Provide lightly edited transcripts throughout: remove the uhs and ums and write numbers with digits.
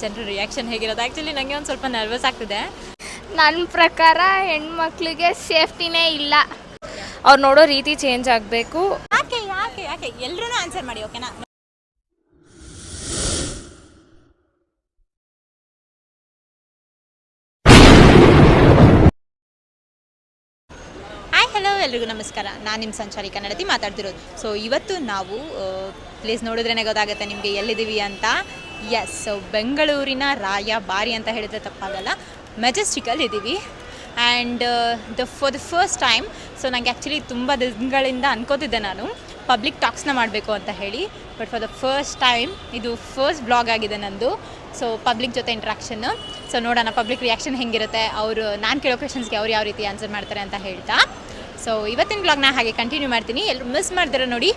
ಜನರ reaction ಹೇಗಿರೋದು? Actually ನನಗೆ ಒಂದು ಸ್ವಲ್ಪ ನರ್ವಸ್ ಆಗ್ತಿದೆ. ನನ್ನ ಪ್ರಕಾರ ಹೆಣ್ಮಕ್ಳಿಗೆ ಸೇಫ್ಟಿನೇ ಇಲ್ಲ. ಅವ್ರು ನೋಡೋ ರೀತಿ ಚೇಂಜ್ ಆಗಬೇಕು. ಯಾಕೆ ಯಾಕೆ ಯಾಕೆ ಎಲ್ಲರೂ ಆನ್ಸರ್ ಮಾಡಿ, ಓಕೆನಾ? ಹಾಯ್ ಹಲೋ ಎಲ್ರಿಗೂ ನಮಸ್ಕಾರ. ನಾನು ನಿಮ್ಮ ಸಂಚಾರಿ ಕನ್ನಡತಿ ಮಾತಾಡ್ತಿರೋದು. ಸೊ ಇವತ್ತು ನಾವು ಪ್ಲೇಸ್ ನೋಡಿದ್ರೇ ಗೊತ್ತಾಗುತ್ತೆ ನಿಮಗೆ ಎಲ್ಲಿದ್ದೀವಿ ಅಂತ. ಎಸ್, ಸೊ ಬೆಂಗಳೂರಿನ ರಾಯಭಾರಿ ಅಂತ ಹೇಳಿದ್ರೆ ತಪ್ಪಾಗಲ್ಲ, ಮೆಜೆಸ್ಟಿಕಲ್ಲಿ ಇದ್ದೀವಿ. And for the first time, so ನನಗೆ ಆ್ಯಕ್ಚುಲಿ ತುಂಬ ದಿನಗಳಿಂದ ಅನ್ಕೋತಿದ್ದೆ ನಾನು ಪಬ್ಲಿಕ್ ಟಾಕ್ಸ್ನ ಮಾಡಬೇಕು ಅಂತ ಹೇಳಿ. But for the first time ಇದು ಫಸ್ಟ್ ಬ್ಲಾಗ್ ಆಗಿದೆ ನಂದು. ಸೊ ಪಬ್ಲಿಕ್ ಜೊತೆ ಇಂಟ್ರಾಕ್ಷನ್ನು. ಸೊ ನೋಡೋಣ ಪಬ್ಲಿಕ್ ರಿಯಾಕ್ಷನ್ ಹೆಂಗಿರುತ್ತೆ, ಅವರು ನಾನು ಕೇಳೋ ಕ್ವೆಶನ್ಸ್ಗೆ ಅವ್ರು ಯಾವ ರೀತಿ ಆನ್ಸರ್ ಮಾಡ್ತಾರೆ ಅಂತ ಹೇಳ್ತಾ. ಸೊ ಇವತ್ತಿನ ಬ್ಲಾಗ್ನ ಹಾಗೆ ಕಂಟಿನ್ಯೂ ಮಾಡ್ತೀನಿ. ಎಲ್ಲರೂ ಮಿಸ್ ಮಾಡ್ದಿರೋ ನೋಡಿ,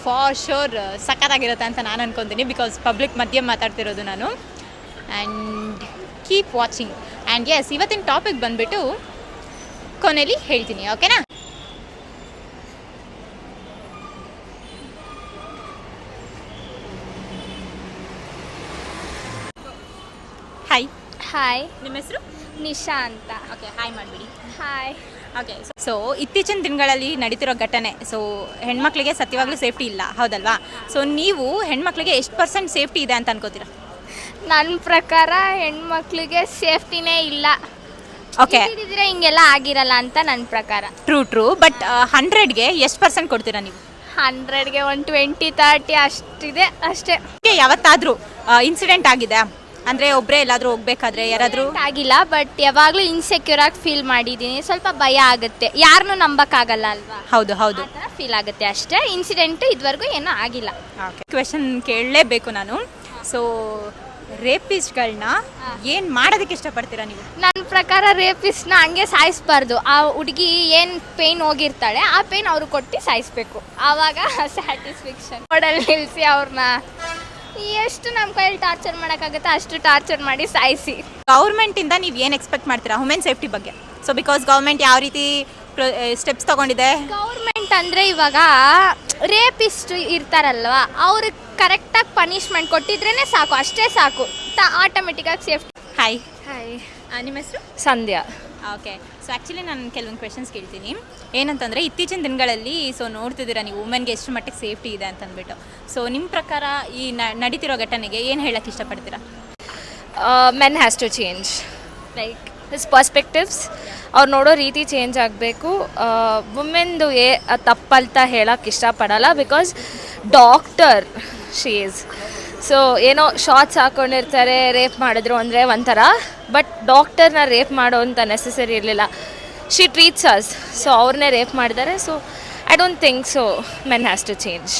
ಫಾರ್ ಶೋರ್ ಸಖತ್ತಾಗಿರುತ್ತೆ ಅಂತ ನಾನು ಅನ್ಕೊತೀನಿ. ಬಿಕಾಸ್ ಪಬ್ಲಿಕ್ ಮಧ್ಯೆ ಮಾತಾಡ್ತಿರೋದು ನಾನು. And keep watching. And yes, ಇವತ್ತಿನ ಟಾಪಿಕ್ ಬಂದುಬಿಟ್ಟು ಕೊನೆಯಲ್ಲಿ ಹೇಳ್ತೀನಿ, ಓಕೆನಾ? ಹಾಯ್. ಹಾಯ್, ನಿಮ್ಮ ಹೆಸರು? ನಿಶಾ ಅಂತ. ಓಕೆ, ಹಾಯ್ ಮಾಡಿಬಿಡಿ. ಹಾಯ್. ಓಕೆ, ಸೊ ಇತ್ತೀಚಿನ ದಿನಗಳಲ್ಲಿ ನಡೀತಿರೋ ಘಟನೆ, ಸೊ ಹೆಣ್ಮಕ್ಳಿಗೆ ಸತ್ಯವಾಗ್ಲೂ ಸೇಫ್ಟಿ ಇಲ್ಲ, ಹೌದಲ್ವಾ? ಸೊ ನೀವು ಹೆಣ್ಮಕ್ಳಿಗೆ ಎಷ್ಟು % ಸೇಫ್ಟಿ ಇದೆ ಅಂತ ಅನ್ಕೋತೀರಾ? ನನ್ನ ಪ್ರಕಾರ ಹೆಣ್ಮಕ್ಳಿಗೆ ಸೇಫ್ಟಿನೇ ಇಲ್ಲ. ಓಕೆ, ಇದ್ರೆ ಹಿಂಗೆಲ್ಲ ಆಗಿರಲ್ಲ ಅಂತ ನನ್ನ ಪ್ರಕಾರ. ಟ್ರೂ. ಬಟ್ 100ಗೆ ಎಷ್ಟು % ಕೊಡ್ತೀರಾ ನೀವು? 100ಗೆ ಒಂದು 20-30 ಅಷ್ಟಿದೆ ಅಷ್ಟೇ. ಯಾವತ್ತಾದರೂ ಇನ್ಸಿಡೆಂಟ್ ಆಗಿದೆ ಅಂದರೆ ಒಬ್ಬರೇ ಎಲ್ಲಾದರೂ ಹೋಗ್ಬೇಕಾದ್ರೆ ಯಾರಾದರೂ? ಆಗಿಲ್ಲ, ಬಟ್ ಯಾವಾಗಲೂ ಇನ್ಸೆಕ್ಯೂರ್ ಆಗಿ ಫೀಲ್ ಮಾಡಿದ್ದೀನಿ. ಸ್ವಲ್ಪ ಭಯ ಆಗುತ್ತೆ, ಯಾರನ್ನೂ ನಂಬಕ್ಕಾಗಲ್ಲ ಅಲ್ವಾ? ಹೌದು ಆ ಥರ ಫೀಲ್ ಆಗುತ್ತೆ ಅಷ್ಟೇ. ಇನ್ಸಿಡೆಂಟು ಇದುವರೆಗೂ ಏನೂ ಆಗಿಲ್ಲ. ಓಕೆ, ಕ್ವೆಶನ್ ಕೇಳಲೇಬೇಕು ನಾನು. ಸೊ ರೇಪಿಸ್ಟ್ಗಳನ್ನ ಏನು ಮಾಡೋದಕ್ಕೆ ಇಷ್ಟಪಡ್ತೀರಾ ನೀವು? ನನ್ನ ಪ್ರಕಾರ ರೇಪಿಸ್ಟ್ನ ಹಂಗೆ ಸಾಯಿಸ್ಬಾರ್ದು. ಆ ಹುಡುಗಿ ಏನು ಪೇಯ್ನ್ ಹೋಗಿರ್ತಾಳೆ, ಆ ಪೇಯ್ನ್ ಅವ್ರಿಗೆ ಕೊಟ್ಟು ಸಾಯಿಸ್ಬೇಕು. ಆವಾಗ ಸ್ಯಾಟಿಸ್ಫ್ಯಾಕ್ಷನ್. ರೋಡಲ್ಲಿ ನಿಲ್ಲಿಸಿ ಅವ್ರನ್ನ ಎಷ್ಟು ನಮ್ಮ ಕೈಯಲ್ಲಿ ಟಾರ್ಚರ್ ಮಾಡೋಕ್ಕಾಗುತ್ತೆ ಅಷ್ಟು ಟಾರ್ಚರ್ ಮಾಡಿ ಸಾಯಿಸಿ. ಗೌರ್ಮೆಂಟಿಂದ ನೀವು ಏನು ಎಕ್ಸ್ಪೆಕ್ಟ್ ಮಾಡ್ತೀರಾ ವುಮೆನ್ ಸೇಫ್ಟಿ ಬಗ್ಗೆ? ಸೊ ಬಿಕಾಸ್ ಗೌರ್ಮೆಂಟ್ ಯಾವ ರೀತಿ ಸ್ಟೆಪ್ಸ್ ತೊಗೊಂಡಿದೆ? ಗೌರ್ಮೆಂಟ್ ಅಂದರೆ ಇವಾಗ ರೇಪಿಸ್ಟ್ ಇರ್ತಾರಲ್ವ, ಅವ್ರಿಗೆ ಕರೆಕ್ಟಾಗಿ ಪನಿಷ್ಮೆಂಟ್ ಕೊಟ್ಟಿದ್ರೇ ಸಾಕು, ಅಷ್ಟೇ ಸಾಕು, ಆಟೋಮೆಟಿಕ್ಕಾಗಿ ಸೇಫ್ಟಿ. ಹಾಯ್. ಹಾಯ್. ನಿಮ್ಮ ಹೆಸರು? ಸಂಧ್ಯಾ. ಓಕೆ, ಸೊ ಆ್ಯಕ್ಚುಲಿ ನಾನು ಕೆಲವೊಂದು ಕ್ವೆಶನ್ಸ್ ಕೇಳ್ತೀನಿ. ಏನಂತಂದರೆ ಇತ್ತೀಚಿನ ದಿನಗಳಲ್ಲಿ ಸೊ ನೋಡ್ತಿದ್ದೀರಾ ನೀವು ವುಮೆನ್ಗೆ ಎಷ್ಟು ಮಟ್ಟಿಗೆ ಸೇಫ್ಟಿ ಇದೆ ಅಂತಂದ್ಬಿಟ್ಟು. ಸೊ ನಿಮ್ಮ ಪ್ರಕಾರ ಈ ನಡೀತಿರೋ ಘಟನೆಗೆ ಏನು ಹೇಳಕ್ಕೆ ಇಷ್ಟಪಡ್ತೀರಾ? Men has to change, like his perspectives. ಅವ್ರು ನೋಡೋ ರೀತಿ ಚೇಂಜ್ ಆಗಬೇಕು. ವುಮೆನ್ದು ತಪ್ಪಂತ ಹೇಳೋಕ್ಕೆ ಇಷ್ಟಪಡಲ್ಲ. Because doctor she is. So ಏನೋ ಶಾರ್ಟ್ಸ್ ಹಾಕ್ಕೊಂಡಿರ್ತಾರೆ, ರೇಪ್ ಮಾಡಿದ್ರು ಅಂದರೆ ಒಂಥರ, ಬಟ್ ಡಾಕ್ಟರ್ನ ರೇಪ್ ಮಾಡೋ ಅಂತ ನೆಸೆಸರಿ ಇರಲಿಲ್ಲ. She treats us. ಸೊ ಅವ್ರನ್ನೇ ರೇಪ್ ಮಾಡಿದ್ದಾರೆ. So I don't think so men has to change.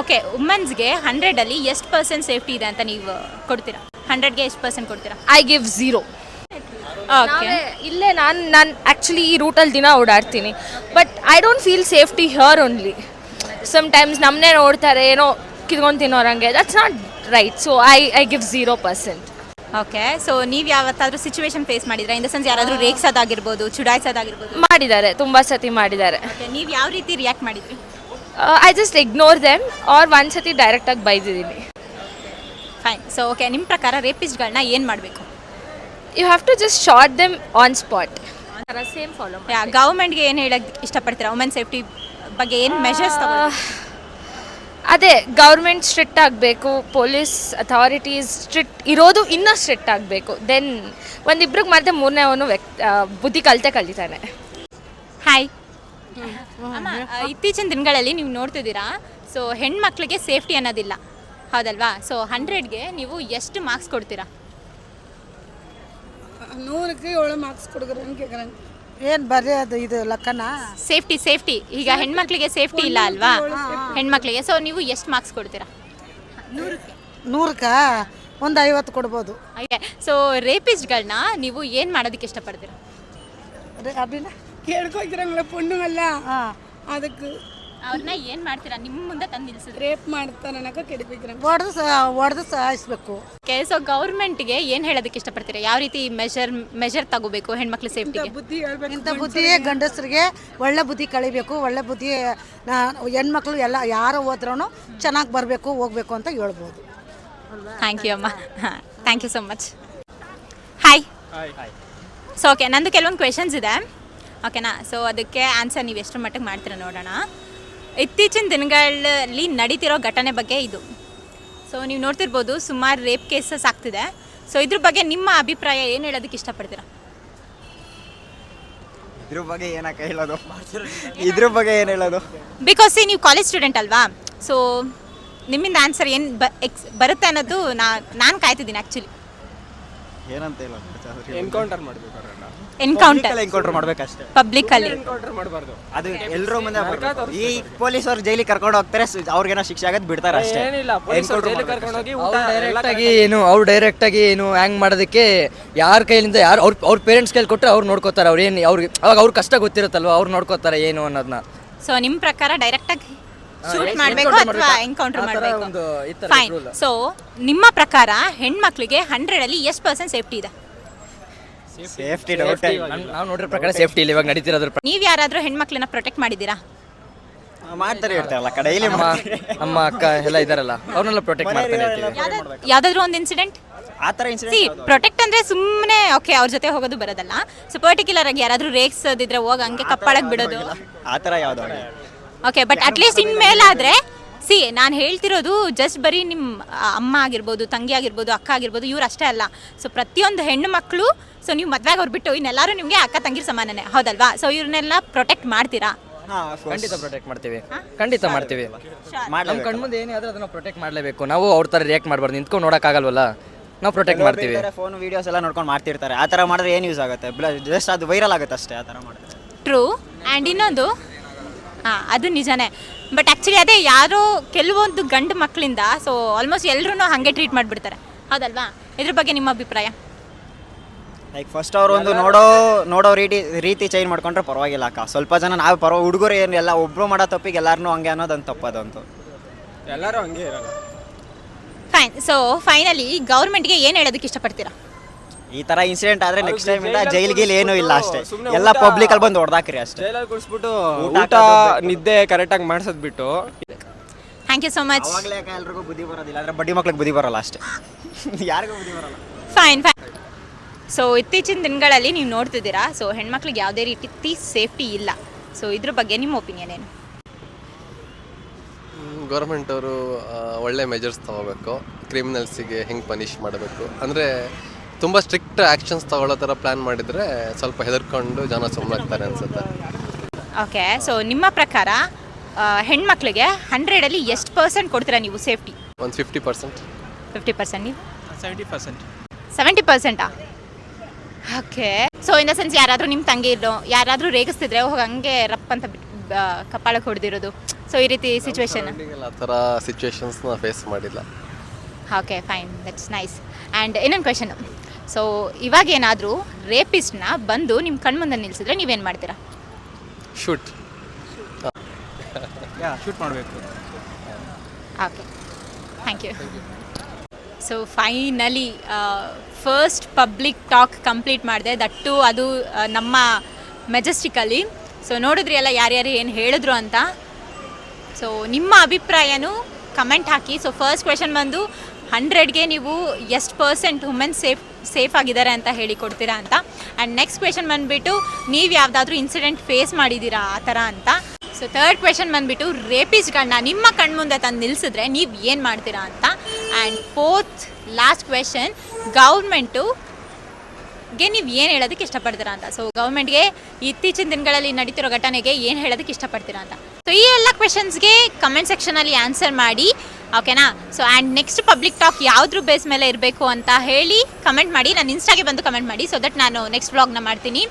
Okay, ವುಮೆನ್ಸ್ಗೆ 100ಅಲ್ಲಿ ಎಷ್ಟು % ಸೇಫ್ಟಿ ಇದೆ ಅಂತ ನೀವು ಕೊಡ್ತೀರಾ? 100ಗೆ ಎಷ್ಟು % ಕೊಡ್ತೀರಾ? I give 0. ಓಕೆ, ಇಲ್ಲೇ ನಾನು ಆ್ಯಕ್ಚುಲಿ ಈ ರೂಟಲ್ಲಿ ದಿನ ಓಡಾಡ್ತೀನಿ, but I don't feel safety here only. Sometimes ನಮ್ಮನ್ನೇ ನೋಡ್ತಾರೆ, ಏನೋ ಕಿತ್ಕೊಂಡು ತಿನ್ನೋರಂಗೆ. That's not right. So I give 0%. Okay, so ನೀವು ಯಾವತ್ತಾದರೂ ಸಿಚುವೇಶನ್ ಫೇಸ್ ಮಾಡಿದ್ರಾ? ಇನ್ ದ ಸೆನ್ಸ್ ಯಾರಾದರೂ ರೇಗ್ಸೋದಾಗಿರ್ಬೋದು, ಚುಡಾಯಿಸೋದಾಗಿರ್ಬೋದು? ಮಾಡಿದ್ದಾರೆ, ತುಂಬ ಸತಿ ಮಾಡಿದ್ದಾರೆ. ಓಕೆ, ನೀವು ಯಾವ ರೀತಿ ರಿಯಾಕ್ಟ್ ಮಾಡಿದ್ರಿ? I just ignore them, or ಒಂದು ಸತಿ ಡೈರೆಕ್ಟಾಗಿ ಬೈದಿದ್ದೀನಿ. ಫೈನ್. ಸೊ ಓಕೆ, ನಿಮ್ಮ ಪ್ರಕಾರ ರೇಪಿಸ್ಟ್ಗಳನ್ನ ಏನು ಮಾಡಬೇಕು? You have to just short them on spot. Same follow. ಗೌರ್ಮೆಂಟ್ಗೆ ಏನು ಹೇಳಕ್ಕೆ ಇಷ್ಟಪಡ್ತೀರಾ? ವುಮೆನ್ ಸೇಫ್ಟಿ ಬಗ್ಗೆ ಏನು ಮೆಷರ್ಸ್ ತಗೊಳ್ಳಿ? ಅದೇ ಗೌರ್ಮೆಂಟ್ ಸ್ಟ್ರಿಕ್ಟ್ ಆಗಬೇಕು, ಪೊಲೀಸ್ ಅಥಾರಿಟೀಸ್ ಸ್ಟ್ರಿಕ್ಟ್ ಇರೋದು ಇನ್ನೂ ಸ್ಟ್ರಿಕ್ಟ್ ಆಗಬೇಕು. ದೆನ್ ಒಂದಿಬ್ರಿಗೆ ಮತ್ತೆ ಮೂರನೇ ಅವನು ಬುದ್ಧಿ ಕಲಿತಾನೆ. ಹಾಯ್. ಅಮ್ಮ, ಇತ್ತೀಚಿನ ದಿನಗಳಲ್ಲಿ ನೀವು ನೋಡ್ತಿದ್ದೀರಾ, ಸೊ ಹೆಣ್ಮಕ್ಳಿಗೆ ಸೇಫ್ಟಿ ಅನ್ನೋದಿಲ್ಲ, ಹೌದಲ್ವಾ? ಸೊ 100ಗೆ ನೀವು ಎಷ್ಟು ಮಾರ್ಕ್ಸ್ ಕೊಡ್ತೀರಾ? 100ಕ್ಕೆ 7 ಮಾರ್ಕ್ಸ್ ಕೊಡ್ತಾರೆ. ಏನು ಬರ್ರಿ ಅದು ಇದು ಲಕ್ಕನ ಸೇಫ್ಟಿ ಈಗ ಹೆಣ್ಮಕ್ಳಿಗೆ ಸೇಫ್ಟಿ ಇಲ್ಲ ಅಲ್ವಾ ಹೆಣ್ಮಕ್ಳಿಗೆ? ಸೊ ನೀವು ಎಷ್ಟು ಮಾರ್ಕ್ಸ್ ಕೊಡ್ತೀರಾ? 100ಕ್ಕೆ ಒಂದು 50 ಕೊಡ್ಬೋದು. ಓಕೆ, ಸೊ ರೇಪಿಸ್ಟ್ಗಳನ್ನ ನೀವು ಏನು ಮಾಡೋದಕ್ಕೆ ಇಷ್ಟಪಡ್ತೀರಾ? ಅಭಿನ ಕೇಳ್ಕೊತಿರಂಗಿಲ್ಲ ಪುಣ್ಣಲ್ಲ, ಅದಕ್ಕೆ ಅವ್ರನ್ನ ಏನು ಮಾಡ್ತೀರಾ? ನಿಮ್ಮ ಮುಂದೆ ತಂದು ನಿಲ್ಸಿದ್ರೆ ರೇಪ್ ಮಾಡ್ತಾರೆ ಅನ್ನೋಕೆ ಕೆಡಬೇಕ್ರಿ, ಹೊಡೆದು ಸಾಯಿಸ್ಬೇಕು. ಓಕೆ, ಸೊ ಗೌರ್ಮೆಂಟ್ಗೆ ಏನು ಹೇಳೋದಕ್ಕೆ ಇಷ್ಟಪಡ್ತೀರಾ? ಯಾವ ರೀತಿ ಮೆಷರ್ ತಗೋಬೇಕು ಹೆಣ್ಮಕ್ಳ ಸೇಫ್ಟಿಗೆ? ಬುದ್ಧಿ ಹೇಳ್ಬೇಕು. ಇಂಥ ಬುದ್ಧಿಯೇ ಗಂಡಸರಿಗೆ ಒಳ್ಳೆ ಬುದ್ಧಿ ಕಳಿಬೇಕು, ಒಳ್ಳೆ ಬುದ್ಧಿ ಹೆಣ್ಮಕ್ಳು ಎಲ್ಲ ಯಾರು ಹೋದ್ರೂ ಚೆನ್ನಾಗಿ ಬರಬೇಕು ಹೋಗ್ಬೇಕು ಅಂತ ಹೇಳ್ಬೋದು. ಥ್ಯಾಂಕ್ ಯು ಅಮ್ಮ. ಹಾಂ, thank you so much. Hi. So okay, ನಂದು ಕೆಲವೊಂದು ಕ್ವೆಶನ್ಸ್ ಇದೆ, ಓಕೆನಾ? ಸೊ ಅದಕ್ಕೆ ಆನ್ಸರ್ ನೀವು ಎಷ್ಟು ಮಟ್ಟಿಗೆ ಮಾಡ್ತೀರಾ ನೋಡೋಣ. ಇತ್ತೀಚಿನ ದಿನಗಳಲ್ಲಿ ನಡೀತಿರೋ ಘಟನೆ ಬಗ್ಗೆ ಇದು. ಸೊ ನೀವು ನೋಡ್ತಿರ್ಬೋದು, ಸುಮಾರು ರೇಪ್ ಕೇಸಸ್ ಆಗ್ತಿದೆ. ಸೊ ಇದ್ರ ಬಗ್ಗೆ ನಿಮ್ಮ ಅಭಿಪ್ರಾಯ ಏನು ಹೇಳೋದಕ್ಕೆ ಇಷ್ಟಪಡ್ತೀರಾ? ಇದ್ರ ಬಗ್ಗೆ ಏನಕ್ಕೆ ಹೇಳೋದು, ಇದ್ರ ಬಗ್ಗೆ ಏನು ಹೇಳೋದು? ಬಿಕಾಸ್ ನೀವು ಕಾಲೇಜ್ ಸ್ಟೂಡೆಂಟ್ ಅಲ್ವಾ? ಸೊ ನಿಮ್ಮಿಂದ ಆನ್ಸರ್ ಏನು ಬರುತ್ತೆ ಅನ್ನೋದು ನಾನು ಕಾಯ್ತಿದ್ದೀನಿ ಆ್ಯಕ್ಚುಲಿ. ಏನಂತ ಹೇಳೋದು? ಎನ್ಕೌಂಟರ್ ಮಾಡಬೇಕು, ಎನ್ಕೌಂಟರ್ ಮಾಡ್ಬೇಕಷ್ಟೇ, ಪಬ್ಲಿಕ್ಕಲ್ಲಿ. ಎನ್ಕೌಂಟರ್ ಮಾಡಬಾರ್ದು. ಅದು ಎಲ್ಲರೂ ಮುಂದೆ ಬರ್ಬೇಕು. ಈ ಪೊಲೀಸರು ಜೈಲಿಗೆ ಕರ್ಕೊಂಡು ಹೋಗ್ತಾರೆ, ಅವ್ರಿಗೇನೋ ಶಿಕ್ಷೆ ಆಗೋದು ಬಿಡ್ತಾರೆ ಅಷ್ಟೇ. ಏನಿಲ್ಲ, ಪೊಲೀಸರು ಜೈಲಿಗೆ ಕರ್ಕೊಂಡು ಹೋಗಿ ಊಟ ಅವ್ರು ಡೈರೆಕ್ಟ್ ಆಗಿ ಏನು ಹ್ಯಾಂಗ್ ಮಾಡೋದಕ್ಕೆ ಯಾರ ಕೈಲಿಂದ ಯಾರು ಅವ್ರ ಪೇರೆಂಟ್ಸ್ ಕೈಲಿ ಕೊಟ್ಟರೆ ಅವ್ರು ನೋಡ್ಕೋತಾರೆ. ಅವ್ರು ಏನು ಅವ್ರಿಗೆ ಅವಾಗ ಅವ್ರ ಕಷ್ಟ ಗೊತ್ತಿರುತ್ತಲ್ವ, ಅವ್ರು ನೋಡ್ಕೋತಾರೆ ಏನು ಅನ್ನೋದನ್ನ. ಸೊ ನಿಮ್ಮ ಪ್ರಕಾರ ಡೈರೆಕ್ಟಾಗಿ ಶೂಟ್ ಮಾಡಬೇಕು ಅಥವಾ ಎನ್ಕೌಂಟರ್ ಮಾಡಬೇಕು? ಫೈನ್. ಸೊ ನಿಮ್ಮ ಪ್ರಕಾರ ಹೆಣ್ಮಕ್ಳಿಗೆ 100ಅಲ್ಲಿ ಎಷ್ಟು % ಸೇಫ್ಟಿ ಇದೆ? Safety doubt. ನಾವು ನೋಡಿರೋ ಪ್ರಕಾರ ಸೇಫ್ಟಿ ಇಲ್ಲ ಇವಾಗ ನಡೀತಿರೋದ್ರ. ನೀವು ಯಾರಾದರೂ ಹೆಣ್ಮಕ್ಳನ್ನ ಪ್ರೊಟೆಕ್ಟ್ ಮಾಡಿದ್ದೀರಾ? ಮಾಡ್ತಾರೆ ಇರ್ತಾರಲ್ಲ ಡೈಲಿ. ಅಮ್ಮ ಅಕ್ಕ ಎಲ್ಲ ಇದಾರಲ್ಲ, ಅವ್ರನ್ನೆಲ್ಲ ಪ್ರೊಟೆಕ್ಟ್ ಮಾಡ್ತಾನೆ ಇರ್ತೀವಿ. ಯಾವುದಾದ್ರೂ ಒಂದು ಇನ್ಸಿಡೆಂಟ್? ಆ ಥರ ಸಿ ಇನ್ಸಿಡೆಂಟ್ ಪ್ರೊಟೆಕ್ಟ್ ಅಂದರೆ ಸುಮ್ಮನೆ ಓಕೆ ಅವ್ರ ಜೊತೆ ಹೋಗೋದು ಬರೋದಲ್ಲ. ಸೊ ಪರ್ಟಿಕ್ಯುಲರ್ ಆಗಿ ಯಾರಾದರೂ ರೇಗ್ಸೋದಿದ್ರೆ ಹೋಗಿ ಹಂಗೆ ಕಪ್ಪಾಳಕ್ಕೆ ಬಿಡೋದು. ಆ ಥರ ಯಾವುದೋ ಓಕೆ, ಬಟ್ ಅಟ್ಲೀಸ್ಟ್ ಇನ್ಮೇಲಾದರೆ ಸಿ ನಾನು ಹೇಳ್ತಿರೋದು ಜಸ್ಟ್ ಬರೀ ನಿಮ್ಮ ಅಮ್ಮ ಆಗಿರ್ಬೋದು, ತಂಗಿ ಆಗಿರ್ಬೋದು, ಅಕ್ಕ ಆಗಿರ್ಬೋದು, ಇವ್ರು ಅಷ್ಟೇ ಅಲ್ಲ. ಸೊ ಪ್ರತಿಯೊಂದು ಹೆಣ್ಣು ಮಕ್ಕಳು, ಸೊ ನೀವು ಮದುವೆಗೆ ಅವ್ರು ಬಿಟ್ಟು ಇನ್ನೆಲ್ಲರೂ ನಿಮಗೆ ಅಕ್ಕ ತಂಗಿರ ಸಮಾನನೇ, ಹೌದಲ್ವಾ? ಸೊ ಇವ್ರನ್ನೆಲ್ಲ ಪ್ರೊಟೆಕ್ಟ್ ಮಾಡ್ತೀರಾ? ಖಂಡಿತ ಪ್ರೊಟೆಕ್ಟ್ ಮಾಡ್ತೀವಿ, ಖಂಡಿತ ಮಾಡ್ತೀವಿ. ನಮ್ಮ ಕಣ್ಮುಂದೆ ಏನೇ ಆದ್ರೆ ಅದನ್ನ ಪ್ರೊಟೆಕ್ಟ್ ಮಾಡಲೇಬೇಕು. ನಾವು ಅವ್ರ ಥರ ರಿಯಾಕ್ಟ್ ಮಾಡಬಾರ್ದು, ನಿಂತ್ಕೊಂಡು ನೋಡೋಕ್ಕಾಗಲ್ವಲ್ಲ, ನಾವು ಪ್ರೊಟೆಕ್ಟ್ ಮಾಡ್ತೀವಿ. ಫೋನ್ ವೀಡಿಯೋಸ್ ಎಲ್ಲ ನೋಡ್ಕೊಂಡು ಮಾಡ್ತಿರ್ತಾರೆ. ಆ ಥರ ಮಾಡಿದ್ರೆ ಏನು ಯೂಸ್ ಆಗುತ್ತೆ? ಜಸ್ಟ್ ಅದು ವೈರಲ್ ಆಗುತ್ತೆ ಅಷ್ಟೇ. ಆ ಥರ ಮಾಡಿದ್ರೆ ಟ್ರೂ. ಆ್ಯಂಡ್ ಇನ್ನೊಂದು, ಅದು ನಿಜನೇ. ಬಟ್ ಆ್ಯಕ್ಚುಲಿ ಅದೇ ಯಾರೋ ಕೆಲವೊಂದು ಗಂಡು ಮಕ್ಕಳಿಂದ ಸೊ ಆಲ್ಮೋಸ್ಟ್ ಎಲ್ಲರೂ ಹಾಗೆ ಟ್ರೀಟ್ ಮಾಡಿಬಿಡ್ತಾರೆ, ಹೌದಲ್ವಾ? ಇದ್ರ ಬಗ್ಗೆ ನಿಮ್ಮ ಅಭಿಪ್ರಾಯ? ಲೈಕ್ ಫಸ್ಟ್ ಅವ್ರು ಒಂದು ನೋಡೋ ರೀತಿ ಚೇಂಜ್ ಮಾಡ್ಕೊಂಡ್ರೆ ಪರವಾಗಿಲ್ಲ ಅಕ್ಕ. ಸ್ವಲ್ಪ ಜನ ನಾವು ಹುಡುಗರು ಏನು ಎಲ್ಲ ಒಬ್ಬರು ಮಾಡೋ ತಪ್ಪಿಗೆ ಎಲ್ಲರೂ ಹಂಗೆ ಅನ್ನೋದಂತ ತಪ್ಪದಂತು. ಎಲ್ಲರೂ ಹಂಗೆ ಇರಲ್ಲ. ಫೈನ್. ಸೊ ಫೈನಲಿ ಗೌರ್ಮೆಂಟ್ಗೆ ಏನು ಹೇಳೋದಕ್ಕೆ ಇಷ್ಟಪಡ್ತೀರಾ? ಈ ಥರ ಇನ್ಸಿಡೆಂಟ್ ಆದರೆ ನೆಕ್ಸ್ಟ್ ಟೈಮ್ ಇಂದ ಜೈಲ್ಗಿಲ್ ಏನೂ ಇಲ್ಲ ಅಷ್ಟೇ, ಎಲ್ಲ ಪಬ್ಲಿಕಲ್ಲಿ ಬಂದು ಹೊಡೆದಾಕ್ರಿ ಅಷ್ಟೇ. ಜೈಲಲ್ಲಿ ಕುಡಿಸ್ಬಿಟ್ಟು ಊಟ ನಿದ್ದೆ ಕರೆಕ್ಟಾಗಿ ಮಾಡಿಸೋದು ಬಿಟ್ಟು. Thank you so much. ಅವಾಗಲೇ ಎಲ್ರಿಗೂ ಬುದ್ಧಿ ಬರೋದಿಲ್ಲ, ಆದರೆ ಬಡ್ಡಿ ಮಕ್ಳಿಗೆ ಬುದ್ಧಿ ಬರೋಲ್ಲ ಅಷ್ಟೇ. ಯಾರಿಗೂ ಬುದ್ಧಿ ಬರೋಲ್ಲ. ಫೈನ್. ಸೊ ಇತ್ತೀಚಿನ ದಿನಗಳಲ್ಲಿ ನೀವು ನೋಡ್ತಿದ್ದೀರಾ, ಸೊ ಹೆಣ್ಮಕ್ಳಿಗೆ ಯಾವುದೇ ರೀತಿ ಸೇಫ್ಟಿ ಇಲ್ಲ. ಸೊ ಇದ್ರ ಬಗ್ಗೆ ನಿಮ್ಮ ಒಪಿನಿಯನ್ ಏನು? ಗೌರ್ಮೆಂಟ್ ಅವರು ಒಳ್ಳೆ ಮೆಜರ್ಸ್ ತೊಗೋಬೇಕು. ಕ್ರಿಮಿನಲ್ಸಿಗೆ ಹೆಂಗೆ ಪನಿಷ್ ಮಾಡಬೇಕು ಅಂದರೆ ತುಂಬ ಸ್ಟ್ರಿಕ್ಟ್ ಆ್ಯಕ್ಷನ್ಸ್ ತೊಗೊಳ್ಳೋ ಥರ ಪ್ಲ್ಯಾನ್ ಮಾಡಿದರೆ ಸ್ವಲ್ಪ ಹೆದರ್ಕೊಂಡು ಜನ ಸುಮ್ಮನಾಗ್ತಾರೆ ಅನಿಸುತ್ತೆ. ಓಕೆ, ಸೊ ನಿಮ್ಮ ಪ್ರಕಾರ ಹೆಣ್ಮಕ್ಳಿಗೆ 100ಅಲ್ಲಿ ಎಷ್ಟು % ಕೊಡ್ತೀರಾ ನೀವು ಸೇಫ್ಟಿ? ಒಂದು 50%. 50%? ನೀವು 70%. 70%? Okay. So in the sense ಯಾರಾದರೂ ನಿಮ್ಮ ತಂಗಿರೋ ಯಾರಾದರೂ ರೇಗಿಸ್ತಿದ್ರೆ ಹೋಗಿ ಹಂಗೆ ರಪ್ ಅಂತ ಕಪ್ಪಾಳಕ್ಕೆ ಹೊಡೆದಿರೋದು, ಸೊ ಈ ರೀತಿ ಸಿಚುವೇಶನ್? ಆ ಥರ ಸಿಚುವೇಶನ್ಸ್ನ ಫೇಸ್ ಮಾಡಿಲ್ಲ. Okay, fine, that's nice. And ಇನ್ನೊಂದು ಕ್ವೆಶನು. ಸೊ ಇವಾಗ ಏನಾದರೂ ರೇಪಿಸ್ಟ್ನ ಬಂದು ನಿಮ್ಮ ಕಣ್ಮುಂದೆ ನಿಲ್ಲಿಸಿದ್ರೆ ನೀವೇನು ಮಾಡ್ತೀರಾ? ಶೂಟ್ ಮಾಡಬೇಕು. Okay, thank you. So finally first public talk complete ಮಾಡಿದೆ, ದಟ್ಟು ಅದು ನಮ್ಮ ಮೆಜೆಸ್ಟಿಕಲ್ಲಿ. ಸೊ ನೋಡಿದ್ರಿ ಎಲ್ಲ ಯಾರ್ಯಾರು ಏನು ಹೇಳಿದ್ರು ಅಂತ. ಸೊ ನಿಮ್ಮ ಅಭಿಪ್ರಾಯನೂ ಕಮೆಂಟ್ ಹಾಕಿ. ಸೊ ಫಸ್ಟ್ ಕ್ವೆಶನ್ ಬಂದು 100ಗೆ ನೀವು ಎಷ್ಟು % ವುಮೆನ್ ಸೇಫ್ ಆಗಿದ್ದಾರೆ ಅಂತ ಹೇಳಿ ಕೊಡ್ತೀರಾ ಅಂತ. ಆ್ಯಂಡ್ ನೆಕ್ಸ್ಟ್ ಕ್ವೆಶನ್ ಬಂದುಬಿಟ್ಟು ನೀವು ಯಾವುದಾದ್ರೂ ಇನ್ಸಿಡೆಂಟ್ ಫೇಸ್ ಮಾಡಿದ್ದೀರಾ ಆ ಥರ ಅಂತ. ಸೊ ಥರ್ಡ್ ಕ್ವೆಶನ್ ಬಂದುಬಿಟ್ಟು ರೇಪಿಸ್ಟ್ಗಳನ್ನ ನಿಮ್ಮ ಕಣ್ಮುಂದೆ ತಂದು ನಿಲ್ಲಿಸಿದ್ರೆ ನೀವು ಏನು ಮಾಡ್ತೀರಾ ಅಂತ. ಆ್ಯಂಡ್ ಫೋರ್ತ್ ಲಾಸ್ಟ್ ಕ್ವೆಶನ್, ಗೌರ್ಮೆಂಟುಗೆ ನೀವು ಏನು ಹೇಳೋದಕ್ಕೆ ಇಷ್ಟಪಡ್ತೀರಾ ಅಂತ. ಸೊ ಗೌರ್ಮೆಂಟ್ಗೆ ಇತ್ತೀಚಿನ ದಿನಗಳಲ್ಲಿ ನಡೀತಿರೋ ಘಟನೆಗೆ ಏನು ಹೇಳೋದಕ್ಕೆ ಇಷ್ಟಪಡ್ತೀರಾ ಅಂತ. ಸೊ ಈ ಎಲ್ಲ ಕ್ವೆಶನ್ಸ್ಗೆ ಕಮೆಂಟ್ ಸೆಕ್ಷನಲ್ಲಿ ಆನ್ಸರ್ ಮಾಡಿ, ಓಕೆನಾ? So and next public talk ಯಾವುದ್ರ ಬೇಸ್ ಮೇಲೆ ಇರಬೇಕು ಅಂತ ಹೇಳಿ ಕಮೆಂಟ್ ಮಾಡಿ, ನಾನು ಇನ್ಸ್ಟಾಗೆ ಬಂದು ಕಮೆಂಟ್ ಮಾಡಿ, ಸೊ ದಟ್ ನಾನು ನೆಕ್ಸ್ಟ್ ವ್ಲಾಗ್ನ ಮಾಡ್ತೀನಿ.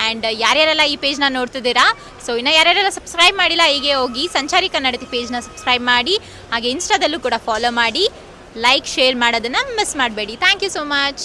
ಆ್ಯಂಡ್ ಯಾರ್ಯಾರೆಲ್ಲ ಈ ಪೇಜ್ನ ನೋಡ್ತಿದ್ದೀರಾ, ಸೊ ಇನ್ನು ಯಾರ್ಯಾರೆಲ್ಲ ಸಬ್ಸ್ಕ್ರೈಬ್ ಮಾಡಿಲ್ಲ, ಹೀಗೆ ಹೋಗಿ ಸಂಚಾರಿ ಕನ್ನಡತಿ ಪೇಜ್ನ ಸಬ್ಸ್ಕ್ರೈಬ್ ಮಾಡಿ, ಹಾಗೆ ಇನ್ಸ್ಟಾದಲ್ಲೂ ಕೂಡ ಫಾಲೋ ಮಾಡಿ, ಲೈಕ್ ಶೇರ್ ಮಾಡೋದನ್ನು ಮಿಸ್ ಮಾಡಬೇಡಿ. Thank you so much.